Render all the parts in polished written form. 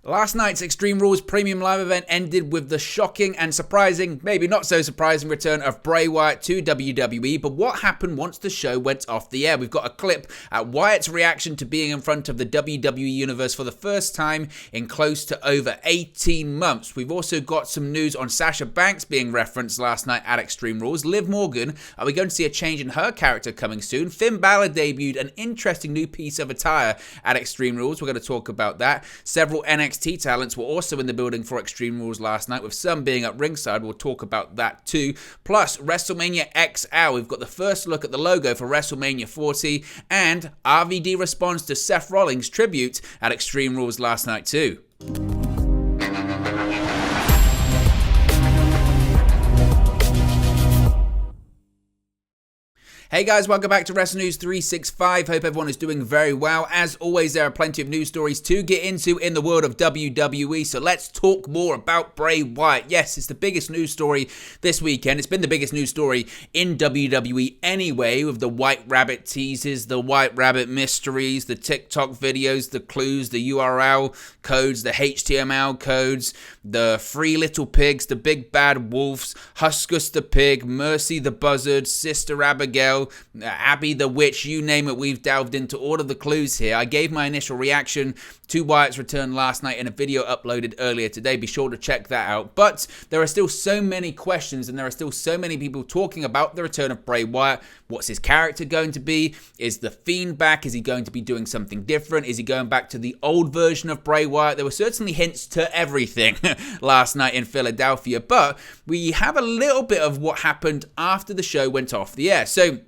Last night's Extreme Rules Premium Live event ended with the shocking and surprising, maybe not so surprising, return of Bray Wyatt to WWE. But what happened once the show went off the air? We've got a clip at Wyatt's reaction to being in front of the WWE Universe for the first time in close to over 18 months. We've also got some news on Sasha Banks being referenced last night at Extreme Rules. Liv Morgan, are we going to see a change in her character coming soon? Finn Balor debuted an interesting new piece of attire at Extreme Rules. We're going to talk about that. Several NXT talents were also in the building for Extreme Rules last night, with some being at ringside. We'll talk about that too. Plus, WrestleMania XL. We've got the first look at the logo for WrestleMania 40, and RVD responds to Seth Rollins' tribute at Extreme Rules last night too. Hey guys, welcome back to Wrestle News 365. Hope everyone is doing very well. As always, there are plenty of news stories to get into in the world of WWE, so let's talk more about Bray Wyatt. Yes, it's the biggest news story this weekend. It's been the biggest news story in WWE anyway, with the White Rabbit teases, the White Rabbit mysteries, the TikTok videos, the clues, the URL codes, the HTML codes, the Three Little Pigs, the Big Bad Wolves, Huskus the Pig, Mercy the Buzzard, Sister Abigail, Abby the Witch, you name it. We've delved into all of the clues here. I gave my initial reaction to Wyatt's return last night in a video uploaded earlier today. Be sure to check that out. But there are still so many questions, and there are still so many people talking about the return of Bray Wyatt. What's his character going to be? Is the Fiend back? Is he going to be doing something different? Is he going back to the old version of Bray Wyatt? There were certainly hints to everything last night in Philadelphia, but we have a little bit of what happened after the show went off the air. So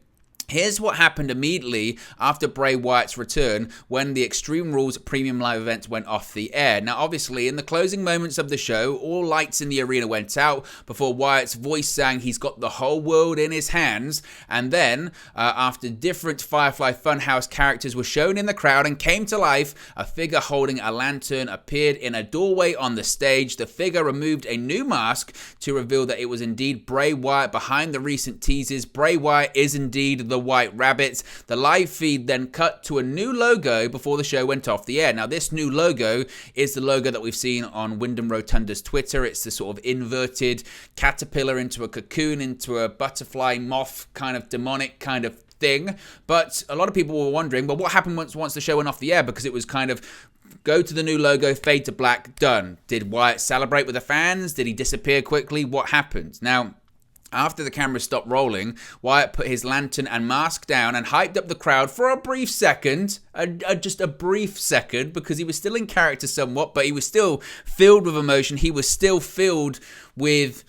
here's what happened immediately after Bray Wyatt's return when the Extreme Rules Premium Live event went off the air. Now, obviously, in the closing moments of the show, all lights in the arena went out before Wyatt's voice sang he's got the whole world in his hands. And then, after different Firefly Funhouse characters were shown in the crowd and came to life, a figure holding a lantern appeared in a doorway on the stage. The figure removed a new mask to reveal that it was indeed Bray Wyatt behind the recent teases. Bray Wyatt is indeed the White Rabbit. The live feed then cut to a new logo before the show went off the air. Now, this new logo is the logo that we've seen on Wyndham Rotunda's Twitter. It's the sort of inverted caterpillar into a cocoon, into a butterfly moth kind of demonic kind of thing. But a lot of people were wondering, well, what happened once the show went off the air? Because it was kind of go to the new logo, fade to black, done. Did Wyatt celebrate with the fans? Did he disappear quickly? What happened? Now, after the camera stopped rolling, Wyatt put his lantern and mask down and hyped up the crowd for a brief second, just a brief second, because he was still in character somewhat, but he was still filled with emotion. He was still filled with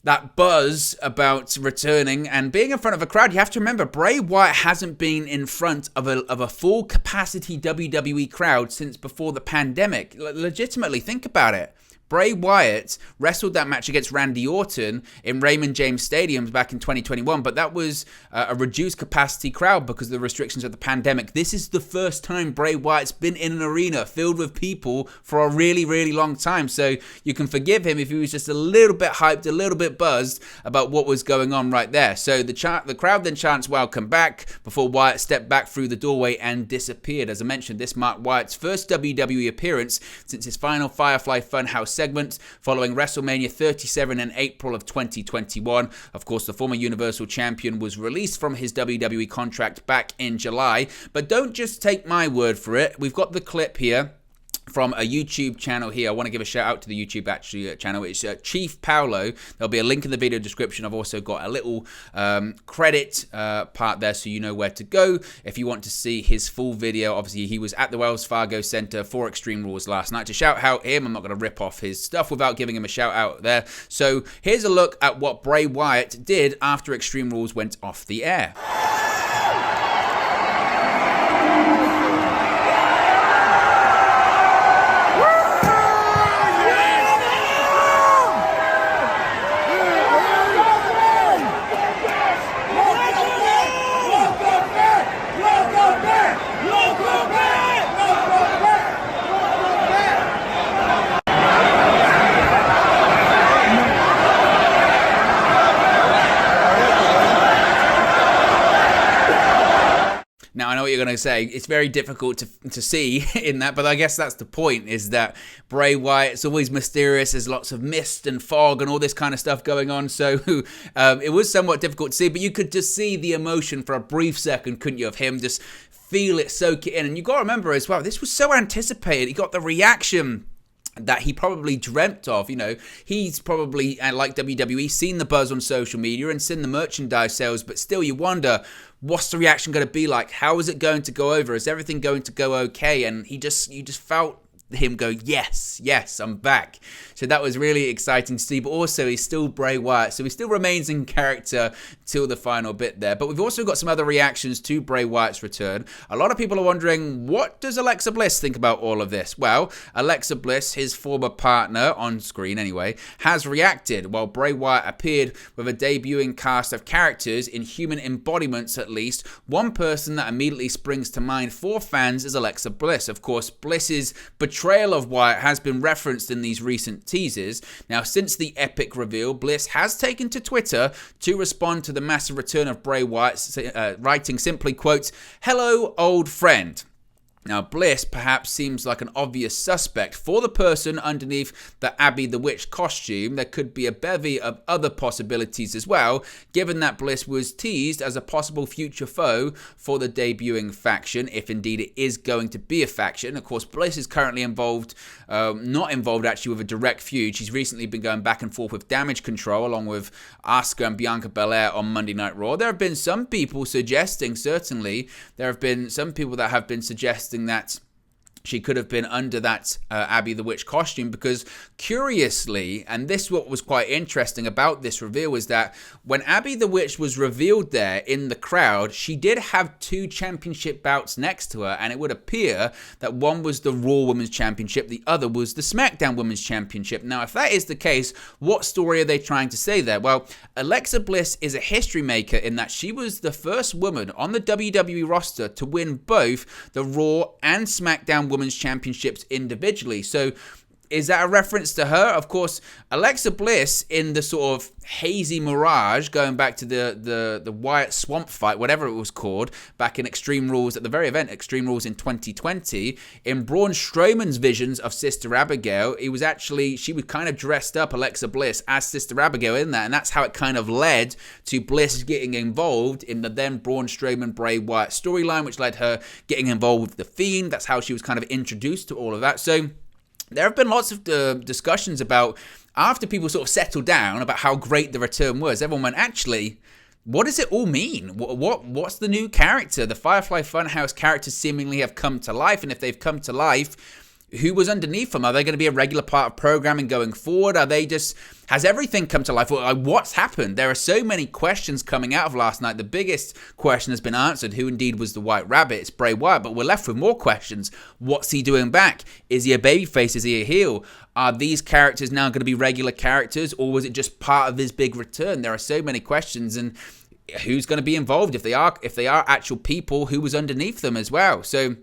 that buzz about returning and being in front of a crowd. You have to remember, Bray Wyatt hasn't been in front of a full capacity WWE crowd since before the pandemic. Legitimately, think about it. Bray Wyatt wrestled that match against Randy Orton in Raymond James Stadium back in 2021, but that was a reduced capacity crowd because of the restrictions of the pandemic. This is the first time Bray Wyatt's been in an arena filled with people for a really, really long time. So you can forgive him if he was just a little bit hyped, a little bit buzzed about what was going on right there. So the crowd then chants "Welcome back" before Wyatt stepped back through the doorway and disappeared. As I mentioned, this marked Wyatt's first WWE appearance since his final Firefly Funhouse segment following WrestleMania 37 in April of 2021. Of course, the former Universal Champion was released from his WWE contract back in July. But don't just take my word for it. We've got the clip here from a YouTube channel here. I want to give a shout out to the YouTube channel. It's Chief Paolo. There'll be a link in the video description. I've also got a little credit part there so you know where to go if you want to see his full video. Obviously, he was at the Wells Fargo Center for Extreme Rules last night. To shout out him, I'm not going to rip off his stuff without giving him a shout out there. So here's a look at what Bray Wyatt did after Extreme Rules went off the air. Now, I know what you're going to say. It's very difficult to see in that, but I guess that's the point, is that Bray Wyatt's always mysterious. There's lots of mist and fog and all this kind of stuff going on. So it was somewhat difficult to see, but you could just see the emotion for a brief second, couldn't you, of him just feel it, soak it in. And you got to remember as well, this was so anticipated. He got the reaction that he probably dreamt of. He's probably, like WWE, seen the buzz on social media and seen the merchandise sales, but still you wonder, what's the reaction going to be like? How is it going to go over? Is everything going to go okay? And you just felt him go, yes, I'm back. So that was really exciting to see, but also he's still Bray Wyatt, so he still remains in character till the final bit there. But we've also got some other reactions to Bray Wyatt's return. A lot of people are wondering, what does Alexa Bliss think about all of this? Well, Alexa Bliss, his former partner, on screen anyway, has reacted while Bray Wyatt appeared with a debuting cast of characters in human embodiments at least. One person that immediately springs to mind for fans is Alexa Bliss. Of course, Bliss's betrayal of Wyatt has been referenced in these recent teasers. Now, since the epic reveal, Bliss has taken to Twitter to respond to the massive return of Bray Wyatt, writing simply, quote, "Hello, old friend." Now, Bliss perhaps seems like an obvious suspect for the person underneath the Abby the Witch costume. There could be a bevy of other possibilities as well, given that Bliss was teased as a possible future foe for the debuting faction, if indeed it is going to be a faction. Of course, Bliss is currently not involved actually with a direct feud. She's recently been going back and forth with Damage Control along with Asuka and Bianca Belair on Monday Night Raw. There have been some people suggesting, certainly, there have been some people that have been suggesting that she could have been under that Abby the Witch costume, because curiously, and this what was quite interesting about this reveal, is that when Abby the Witch was revealed there in the crowd, she did have 2 championship bouts next to her, and it would appear that one was the Raw Women's Championship, the other was the SmackDown Women's Championship. Now, if that is the case, what story are they trying to say there? Well, Alexa Bliss is a history maker in that she was the first woman on the WWE roster to win both the Raw and SmackDown Women's Championships individually. So is that a reference to her? Of course, Alexa Bliss, in the sort of hazy mirage, going back to the Wyatt Swamp fight, whatever it was called, back in Extreme Rules, at the very event, Extreme Rules in 2020, in Braun Strowman's visions of Sister Abigail, she was kind of dressed up, Alexa Bliss, as Sister Abigail in that, and that's how it kind of led to Bliss getting involved in the then Braun Strowman Bray Wyatt storyline, which led her getting involved with The Fiend. That's how she was kind of introduced to all of that. So there have been lots of discussions about, after people sort of settled down, about how great the return was. Everyone went, actually, what does it all mean? What's the new character? The Firefly Funhouse characters seemingly have come to life, and if they've come to life, who was underneath them? Are they going to be a regular part of programming going forward? Has everything come to life? What's happened? There are so many questions coming out of last night. The biggest question has been answered. Who indeed was the White Rabbit? It's Bray Wyatt, but we're left with more questions. What's he doing back? Is he a babyface? Is he a heel? Are these characters now going to be regular characters, or was it just part of his big return? There are so many questions, and who's going to be involved? If they are actual people, who was underneath them as well? So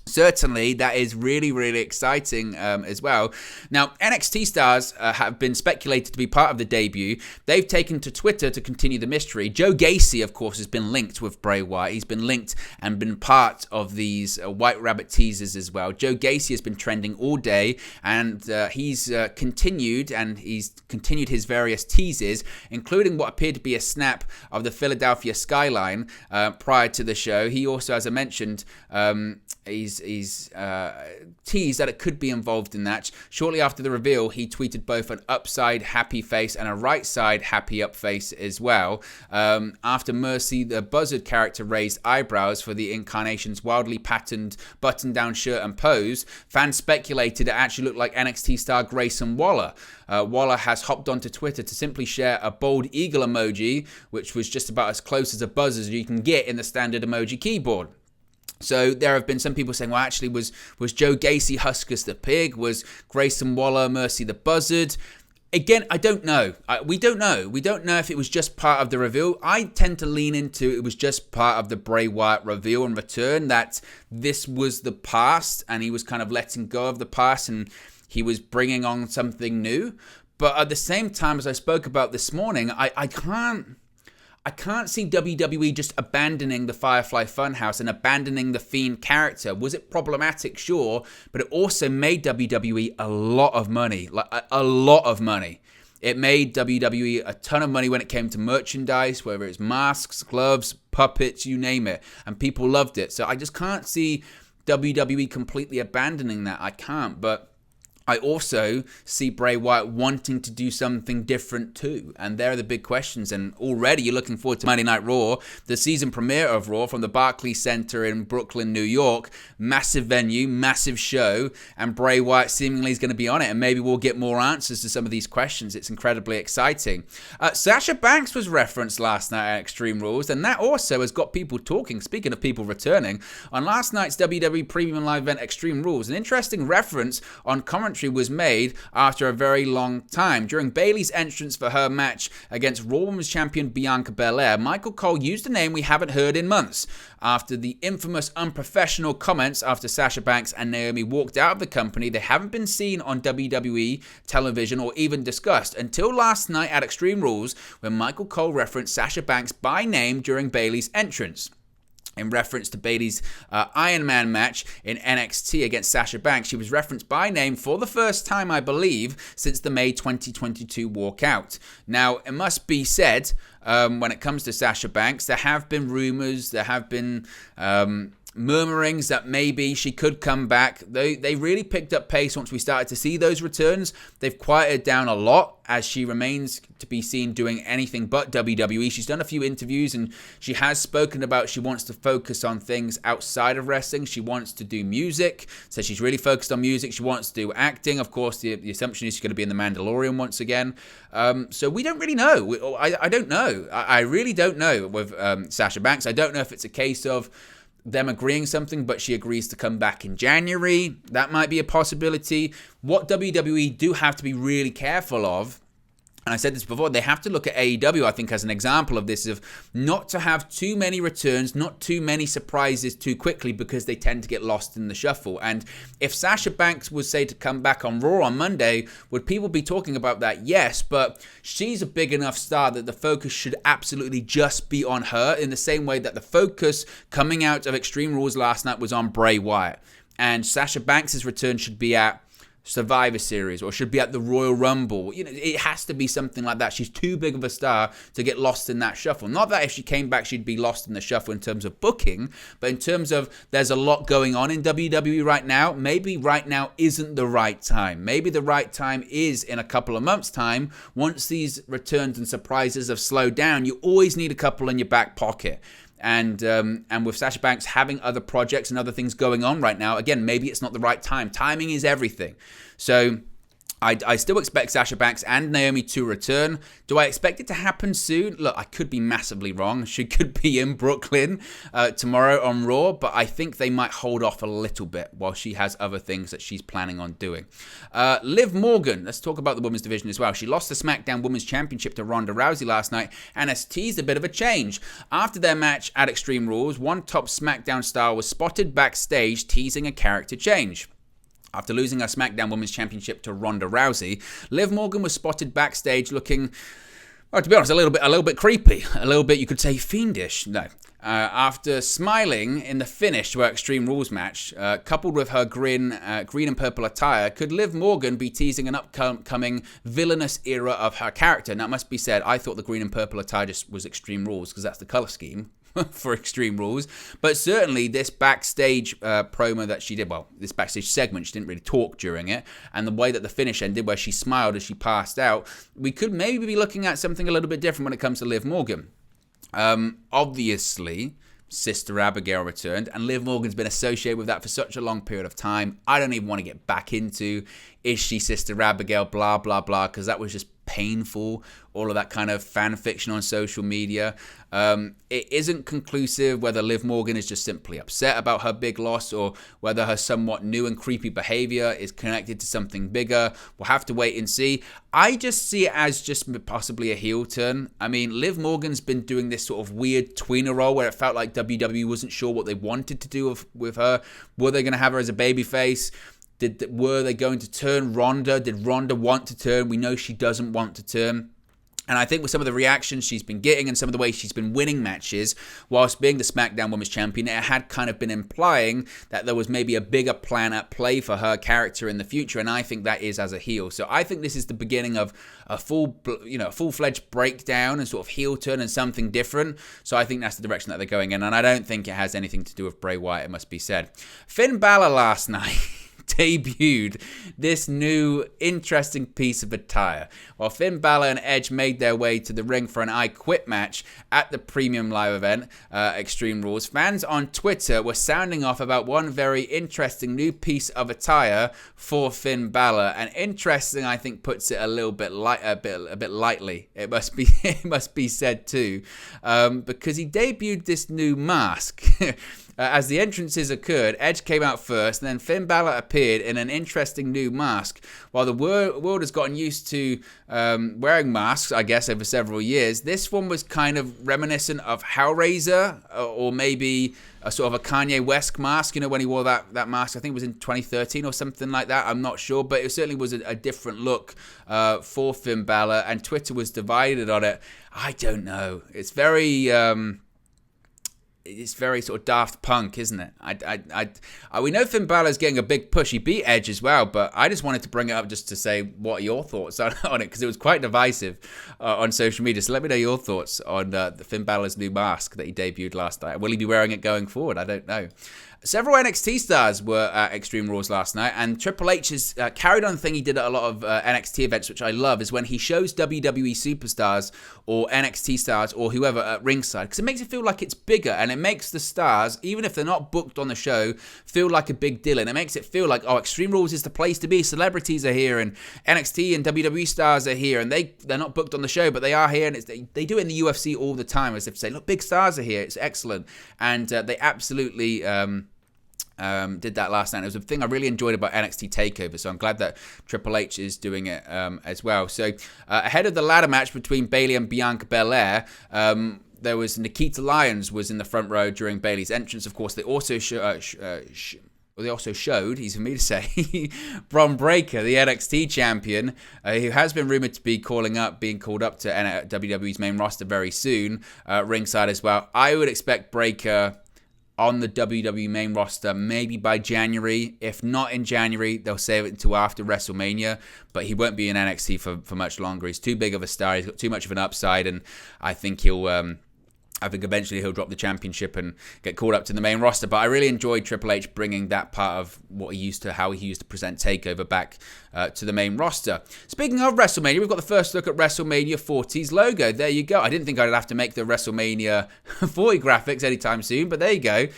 certainly, that is really, really exciting as well. Now, NXT stars have been speculated to be part of the debut. They've taken to Twitter to continue the mystery. Joe Gacy, of course, has been linked with Bray Wyatt. He's been linked and been part of these White Rabbit teasers as well. Joe Gacy has been trending all day, and he's continued his various teases, including what appeared to be a snap of the Philadelphia skyline prior to the show. He also, as I mentioned, he's teased that it could be involved in that. Shortly after the reveal, he tweeted both an upside happy face and a right side happy up face as well. After Mercy, the Buzzard character, raised eyebrows for the Incarnation's wildly patterned button-down shirt and pose, fans speculated it actually looked like NXT star Grayson Waller. Waller has hopped onto Twitter to simply share a bold eagle emoji, which was just about as close as a buzz as you can get in the standard emoji keyboard. So there have been some people saying, well, actually, was Joe Gacy Huskus the Pig? Was Grayson Waller Mercy the Buzzard? Again, I don't know. We don't know. We don't know if it was just part of the reveal. I tend to lean into it was just part of the Bray Wyatt reveal and return, that this was the past and he was kind of letting go of the past and he was bringing on something new. But at the same time, as I spoke about this morning, I I can't see WWE just abandoning the Firefly Funhouse and abandoning the Fiend character. Was it problematic? Sure, but it also made WWE a lot of money, like a lot of money. It made WWE a ton of money when it came to merchandise, whether it's masks, gloves, puppets, you name it, and people loved it. So I just can't see WWE completely abandoning that. I can't, but I also see Bray Wyatt wanting to do something different too. And there are the big questions. And already you're looking forward to Monday Night Raw, the season premiere of Raw from the Barclays Center in Brooklyn, New York. Massive venue, massive show. And Bray Wyatt seemingly is going to be on it. And maybe we'll get more answers to some of these questions. It's incredibly exciting. Sasha Banks was referenced last night at Extreme Rules. And that also has got people talking. Speaking of people returning, on last night's WWE Premium Live event Extreme Rules, an interesting reference on commentary was made after a very long time. During Bayley's entrance for her match against Raw Women's Champion Bianca Belair, Michael Cole used a name we haven't heard in months. After the infamous unprofessional comments after Sasha Banks and Naomi walked out of the company, they haven't been seen on WWE television or even discussed until last night at Extreme Rules, when Michael Cole referenced Sasha Banks by name during Bayley's entrance. In reference to Bayley's Iron Man match in NXT against Sasha Banks, she was referenced by name for the first time, I believe, since the May 2022 walkout. Now, it must be said, when it comes to Sasha Banks, there have been rumors, there have been murmurings that maybe she could come back. They really picked up pace once we started to see those returns. They've quieted down a lot as she remains to be seen doing anything but WWE. She's done a few interviews and she has spoken about she wants to focus on things outside of wrestling. She wants to do music, so she's really focused on music. She wants to do acting. Of course, the assumption is she's going to be in The Mandalorian once again. So we don't really know. I don't know. I really don't know with Sasha Banks. I don't know if it's a case of them agreeing something, but she agrees to come back in January. That might be a possibility. What WWE do have to be really careful of, and I said this before, they have to look at AEW, I think, as an example of this, of not to have too many returns, not too many surprises too quickly, because they tend to get lost in the shuffle. And if Sasha Banks was, say, to come back on Raw on Monday, would people be talking about that? Yes, but she's a big enough star that the focus should absolutely just be on her, in the same way that the focus coming out of Extreme Rules last night was on Bray Wyatt. And Sasha Banks' return should be at Survivor Series or should be at the Royal Rumble. You know, it has to be something like that. She's too big of a star to get lost in that shuffle. Not that if she came back she'd be lost in the shuffle in terms of booking, but in terms of there's a lot going on in WWE right now. Maybe right now isn't the right time. Maybe the right time is in a couple of months' time. Once these returns and surprises have slowed down, you always need a couple in your back pocket. And with Sasha Banks having other projects and other things going on right now, again, maybe it's not the right time. Timing is everything. So I still expect Sasha Banks and Naomi to return. Do I expect it to happen soon? Look, I could be massively wrong. She could be in Brooklyn tomorrow on Raw, but I think they might hold off a little bit while she has other things that she's planning on doing. Liv Morgan, let's talk about the women's division as well. She lost the SmackDown Women's Championship to Ronda Rousey last night and has teased a bit of a change. After their match at Extreme Rules, one top SmackDown star was spotted backstage teasing a character change. After losing her SmackDown Women's Championship to Ronda Rousey, Liv Morgan was spotted backstage looking, well, to be honest, a little bit creepy, a little bit, you could say, fiendish. No. After smiling in the finish to her Extreme Rules match, coupled with her green and purple attire, could Liv Morgan be teasing an upcoming villainous era of her character? Now, it must be said, I thought the green and purple attire just was Extreme Rules, because that's the color scheme for Extreme Rules. But certainly this backstage promo that she did, well, this backstage segment, she didn't really talk during it, and the way that the finish ended, where she smiled as she passed out, we could maybe be looking at something a little bit different when it comes to Liv Morgan. Obviously, Sister Abigail returned, and Liv Morgan's been associated with that for such a long period of time. I don't even want to get back into, is she Sister Abigail, blah, blah, blah, because that was just painful, all of that kind of fan fiction on social media. It isn't conclusive whether Liv Morgan is just simply upset about her big loss or whether her somewhat new and creepy behavior is connected to something bigger. We'll have to wait and see. I just see it as just possibly a heel turn. I mean, Liv Morgan's been doing this sort of weird tweener role where it felt like WWE wasn't sure what they wanted to do with her. Were they going to have her as a babyface? Were they going to turn Ronda? Did Ronda want to turn? We know she doesn't want to turn. And I think with some of the reactions she's been getting and some of the ways she's been winning matches, whilst being the SmackDown Women's Champion, it had kind of been implying that there was maybe a bigger plan at play for her character in the future. And I think that is as a heel. So I think this is the beginning of a full-fledged breakdown and sort of heel turn and something different. So I think that's the direction that they're going in. And I don't think it has anything to do with Bray Wyatt, it must be said. Finn Balor last night debuted this new interesting piece of attire. While Finn Balor and Edge made their way to the ring for an I Quit match at the premium live event, Extreme Rules, fans on Twitter were sounding off about one very interesting new piece of attire for Finn Balor. And interesting, I think, puts it a little bit lightly. It must be said too, because he debuted this new mask. As the entrances occurred, Edge came out first, and then Finn Balor appeared in an interesting new mask. While the world has gotten used to wearing masks, I guess, over several years, this one was kind of reminiscent of Hellraiser, or maybe a sort of a Kanye West mask, when he wore that mask. I think it was in 2013 or something like that. I'm not sure, but it certainly was a different look for Finn Balor, and Twitter was divided on it. I don't know. It's very sort of Daft Punk, isn't it? We know Finn Balor's getting a big push. He beat Edge as well, but I just wanted to bring it up just to say what are your thoughts on it, because it was quite divisive on social media. So let me know your thoughts on the Finn Balor's new mask that he debuted last night. Will he be wearing it going forward? I don't know. Several NXT stars were at Extreme Rules last night, and Triple H has carried on the thing he did at a lot of NXT events, which I love, is when he shows WWE superstars or NXT stars or whoever at ringside, because it makes it feel like it's bigger, and it makes the stars, even if they're not booked on the show, feel like a big deal, and it makes it feel like, oh, Extreme Rules is the place to be. Celebrities are here, and NXT and WWE stars are here, and they're not booked on the show, but they are here, and they do it in the UFC all the time, as if to say, look, big stars are here, it's excellent, and they absolutely did that last night. It was a thing I really enjoyed about NXT TakeOver, so I'm glad that Triple H is doing it as well. So ahead of the ladder match between Bayley and Bianca Belair, there was Nikita Lyons was in the front row during Bayley's entrance. Of course, they also showed, easy for me to say, Bron Breakker, the NXT champion, who has been rumored to be being called up to WWE's main roster very soon, ringside as well. I would expect Breakker on the WWE main roster maybe by January. If not in January, they'll save it until after WrestleMania, but he won't be in NXT for much longer. He's too big of a star, he's got too much of an upside, and I think eventually he'll drop the championship and get called up to the main roster. But I really enjoyed Triple H bringing that part of how he used to present TakeOver back to the main roster. Speaking of WrestleMania, we've got the first look at WrestleMania 40's logo. There you go. I didn't think I'd have to make the WrestleMania 40 graphics anytime soon, but there you go.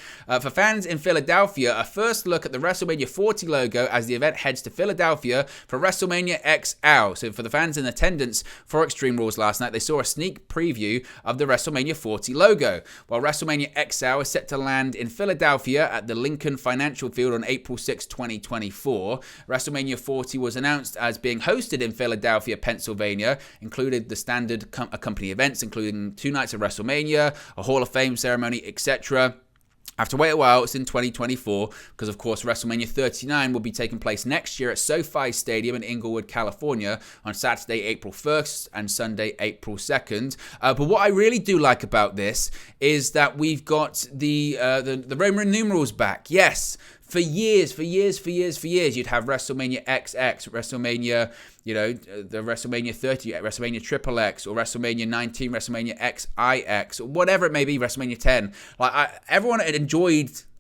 For fans in Philadelphia, a first look at the WrestleMania 40 logo as the event heads to Philadelphia for WrestleMania XL. So for the fans in attendance for Extreme Rules last night, they saw a sneak preview of the WrestleMania 40 logo. While WrestleMania XL is set to land in Philadelphia at the Lincoln Financial Field on April 6, 2024, WrestleMania 40 was announced as being hosted in Philadelphia, Pennsylvania, included the standard company events, including 2 nights of WrestleMania, a Hall of Fame ceremony, etc. I have to wait a while. It's in 2024 because, of course, WrestleMania 39 will be taking place next year at SoFi Stadium in Inglewood, California on Saturday, April 1st and Sunday, April 2nd. But what I really do like about this is that we've got the Roman numerals back. Yes, for years, you'd have WrestleMania XX, WrestleMania, the WrestleMania 30, WrestleMania XXX, or WrestleMania 19, WrestleMania XIX, or whatever it may be, WrestleMania 10.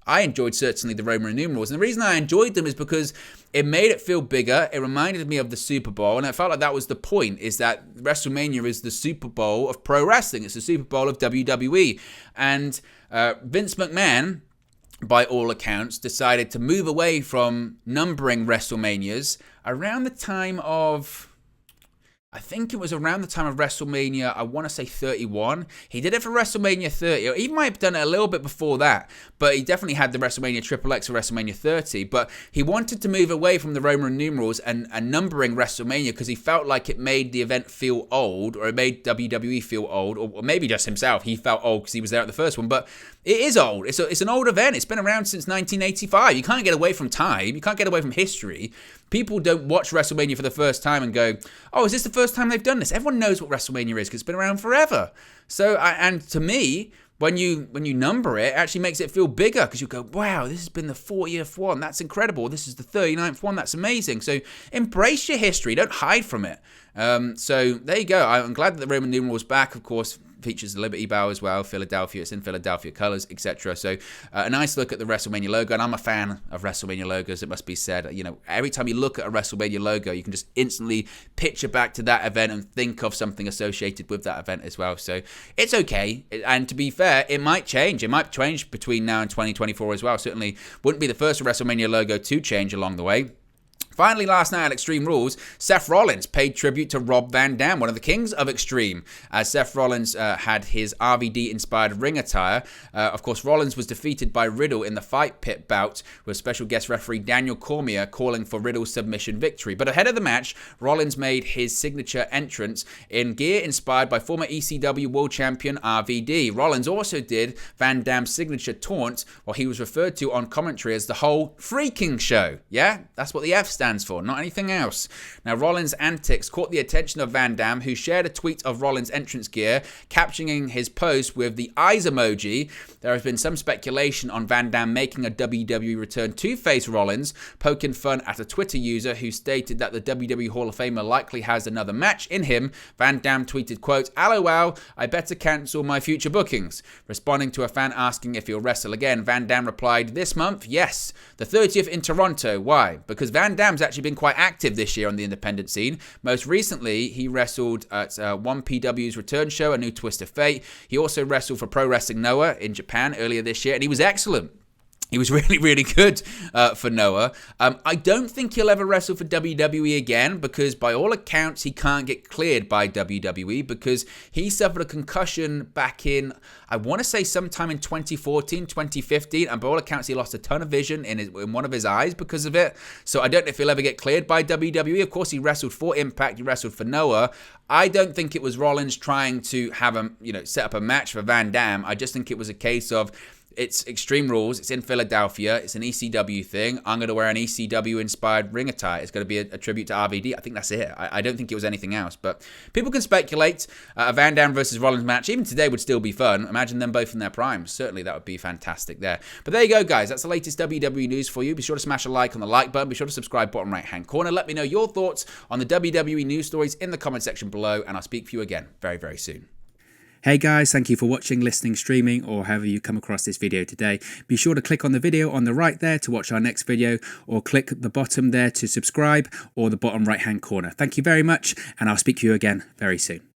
I enjoyed certainly the Roman numerals. And the reason I enjoyed them is because it made it feel bigger. It reminded me of the Super Bowl. And I felt like that was the point, is that WrestleMania is the Super Bowl of pro wrestling. It's the Super Bowl of WWE. And Vince McMahon, by all accounts, decided to move away from numbering WrestleManias around the time of, I think it was around the time of WrestleMania, I want to say 31. He did it for WrestleMania 30, or he might have done it a little bit before that, but he definitely had the WrestleMania XXX for WrestleMania 30. But he wanted to move away from the Roman numerals and numbering WrestleMania because he felt like it made the event feel old, or it made WWE feel old, or maybe just himself. He felt old because he was there at the first one, but it is old. It's an old event. It's been around since 1985. You can't get away from time. You can't get away from history. people don't watch WrestleMania for the first time and go, oh, is this the first time they've done this? Everyone knows what WrestleMania is because it's been around forever. So, and to me, when you number it, it actually makes it feel bigger because you go, wow, this has been the 40th one. That's incredible. This is the 39th one. That's amazing. So embrace your history. Don't hide from it. So there you go. I'm glad that the Roman numeral's back, of course. Features the Liberty Bell as well, Philadelphia. It's in Philadelphia colors, etc. So a nice look at the WrestleMania logo, and I'm a fan of WrestleMania logos, it must be said. You know, every time you look at a WrestleMania logo, you can just instantly picture back to that event and think of something associated with that event as well. So it's okay, and to be fair, it might change. It might change between now and 2024 as well. Certainly wouldn't be the first WrestleMania logo to change along the way. Finally, last night at Extreme Rules, Seth Rollins paid tribute to Rob Van Dam, one of the kings of Extreme, as Seth Rollins had his RVD-inspired ring attire. Of course, Rollins was defeated by Riddle in the Fight Pit bout, with special guest referee Daniel Cormier calling for Riddle's submission victory. But ahead of the match, Rollins made his signature entrance in gear inspired by former ECW World Champion RVD. Rollins also did Van Dam's signature taunt, while he was referred to on commentary as the whole freaking show. Yeah, that's what the F stands for, not anything else. Now, Rollins' antics caught the attention of Van Dam, who shared a tweet of Rollins' entrance gear, captioning his post with the eyes emoji. There has been some speculation on Van Dam making a WWE return to face Rollins, poking fun at a Twitter user who stated that the WWE Hall of Famer likely has another match in him. Van Dam tweeted, quote, "LOL, I better cancel my future bookings." Responding to a fan asking if he'll wrestle again, Van Dam replied, "This month, yes. The 30th in Toronto. Why? Because Van Dam's actually been quite active this year on the independent scene. Most recently, he wrestled at 1PW's return show, A New Twist of Fate. He also wrestled for Pro Wrestling Noah in Japan earlier this year, and he was excellent. He was really, really good for Noah. I don't think he'll ever wrestle for WWE again because by all accounts, he can't get cleared by WWE because he suffered a concussion back in, I want to say sometime in 2014, 2015. And by all accounts, he lost a ton of vision in one of his eyes because of it. So I don't know if he'll ever get cleared by WWE. Of course, he wrestled for Impact. He wrestled for Noah. I don't think it was Rollins trying to have set up a match for Van Dam. I just think it was a case of, it's Extreme Rules, it's in Philadelphia, it's an ECW thing. I'm going to wear an ECW-inspired ring attire. It's going to be a tribute to RVD. I think that's it. I don't think it was anything else. But people can speculate. A Van Dam versus Rollins match, even today, would still be fun. Imagine them both in their primes. Certainly, that would be fantastic there. But there you go, guys. That's the latest WWE news for you. Be sure to smash a like on the like button. Be sure to subscribe bottom right-hand corner. Let me know your thoughts on the WWE news stories in the comment section below. And I'll speak for you again very, very soon. Hey guys, thank you for watching, listening, streaming, or however you come across this video today. Be sure to click on the video on the right there to watch our next video, or click the bottom there to subscribe, or the bottom right hand corner. Thank you very much, and I'll speak to you again very soon.